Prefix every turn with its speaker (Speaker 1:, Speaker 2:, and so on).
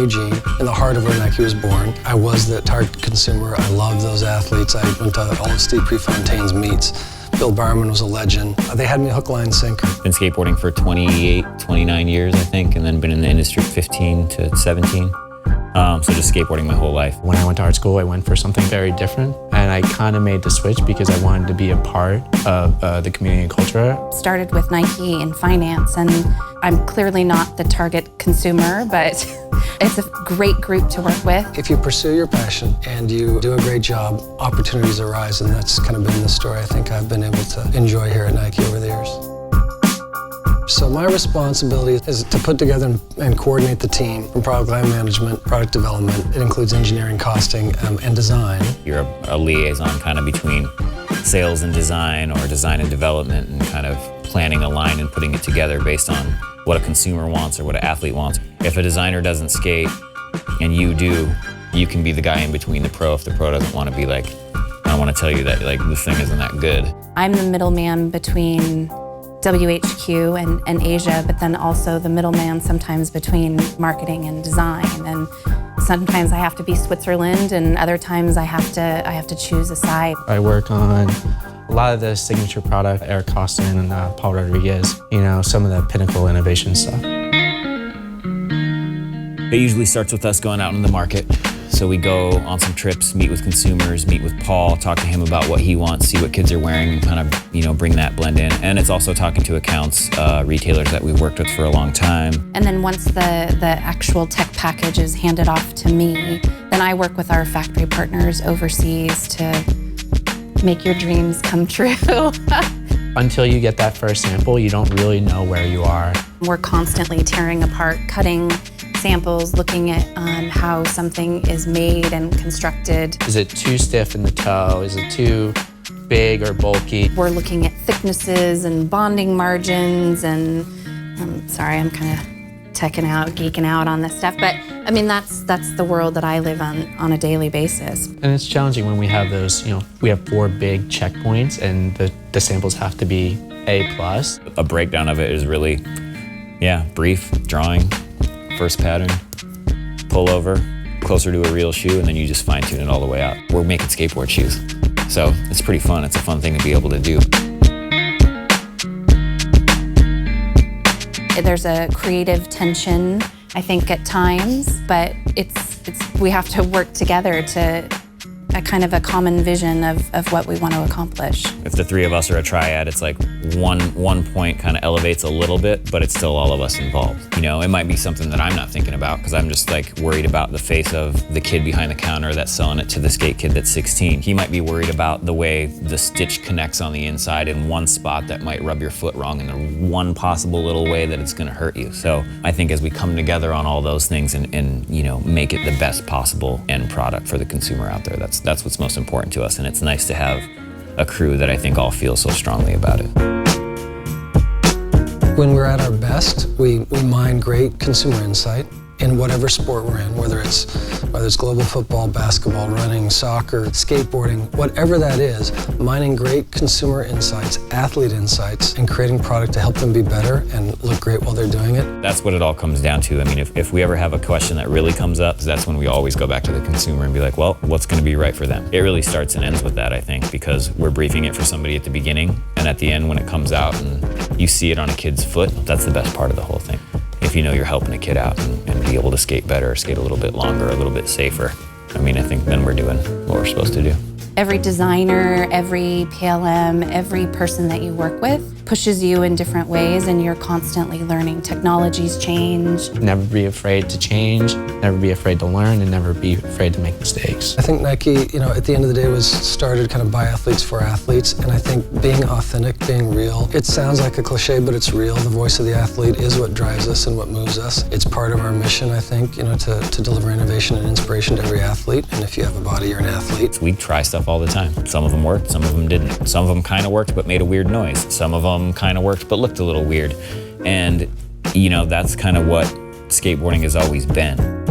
Speaker 1: Eugene, in the heart of where Nike was born. I was the target consumer. I loved those athletes. I went to all of Steve Prefontaine's meets. Bill Barman was a legend. They had me hook, line, sinker.
Speaker 2: Been skateboarding for 28, 29 years, I think, and then been in the industry 15 to 17. So just skateboarding my whole life.
Speaker 3: When I went to art school, I went for something very different, and I kind of made the switch because I wanted to be a part of the community and culture.
Speaker 4: Started with Nike in finance, and I'm clearly not the target consumer, but it's a great group to work with.
Speaker 1: If you pursue your passion and you do a great job, opportunities arise, and that's kind of been the story I think I've been able to enjoy here at Nike over the years. So my responsibility is to put together and coordinate the team from product line management, product development. It includes engineering, costing, and design.
Speaker 2: You're a liaison kind of between sales and design, or design and development, and kind of planning a line and putting it together based on what a consumer wants or what an athlete wants. If a designer doesn't skate and you do, you can be the guy in between the pro if the pro doesn't want to be like, I don't want to tell you that like this thing isn't that good.
Speaker 4: I'm the middleman between WHQ and Asia, but then also the middleman sometimes between marketing and design. And sometimes I have to be Switzerland, and other times I have to choose a side.
Speaker 3: I work on a lot of the signature product, Eric Costin and Paul Rodriguez, some of the pinnacle innovation stuff.
Speaker 2: It usually starts with us going out in the market. So we go on some trips, meet with consumers, meet with Paul, talk to him about what he wants, see what kids are wearing, kind of, bring that blend in. And it's also talking to accounts, retailers that we've worked with for a long time.
Speaker 4: And then once the actual tech package is handed off to me, then I work with our factory partners overseas to make your dreams come true.
Speaker 3: Until you get that first sample, you don't really know where you are.
Speaker 4: We're constantly tearing apart, cutting samples, looking at how something is made and constructed.
Speaker 3: Is it too stiff in the toe? Is it too big or bulky?
Speaker 4: We're looking at thicknesses and bonding margins, and sorry, I'm kind of geeking out on this stuff, but I mean, that's the world that I live on a daily basis.
Speaker 3: And it's challenging when we have those, we have 4 big checkpoints, and the samples have to be A+.
Speaker 2: A breakdown of it is really, brief, drawing, first pattern, pull over, closer to a real shoe, and then you just fine tune it all the way out. We're making skateboard shoes, so it's pretty fun. It's a fun thing to be able to do.
Speaker 4: There's a creative tension, I think, at times, but we have to work together to a kind of a common vision of what we want to accomplish.
Speaker 2: If the 3 of us are a triad, it's like one point kind of elevates a little bit, but it's still all of us involved. It might be something that I'm not thinking about because I'm just like worried about the face of the kid behind the counter that's selling it to the skate kid that's 16. He might be worried about the way the stitch connects on the inside in one spot that might rub your foot wrong in the one possible little way that it's gonna hurt you. So I think as we come together on all those things and make it the best possible end product for the consumer out there, that's what's most important to us, and it's nice to have a crew that I think all feel so strongly about it.
Speaker 1: When we're at our best, we mine great consumer insight in whatever sport we're in, whether it's global football, basketball, running, soccer, skateboarding, whatever that is, mining great consumer insights, athlete insights, and creating product to help them be better and look great while they're doing it.
Speaker 2: That's what it all comes down to. I mean, if we ever have a question that really comes up, that's when we always go back to the consumer and be like, well, what's gonna be right for them? It really starts and ends with that, I think, because we're briefing it for somebody at the beginning, and at the end when it comes out and you see it on a kid's foot, that's the best part of the whole thing. If you're helping a kid out and be able to skate better, skate a little bit longer, a little bit safer, I mean, I think then we're doing what we're supposed to do.
Speaker 4: Every designer, every PLM, every person that you work with pushes you in different ways, and you're constantly learning. Technologies change.
Speaker 3: Never be afraid to change, never be afraid to learn, and never be afraid to make mistakes.
Speaker 1: I think Nike, at the end of the day was started kind of by athletes for athletes, and I think being authentic, being real, it sounds like a cliche, but it's real. The voice of the athlete is what drives us and what moves us. It's part of our mission, I think, to deliver innovation and inspiration to every athlete, and if you have a body, you're an athlete.
Speaker 2: We try stuff all the time. Some of them worked, some of them didn't. Some of them kind of worked but made a weird noise. Some of them kind of worked but looked a little weird. And, that's kind of what skateboarding has always been.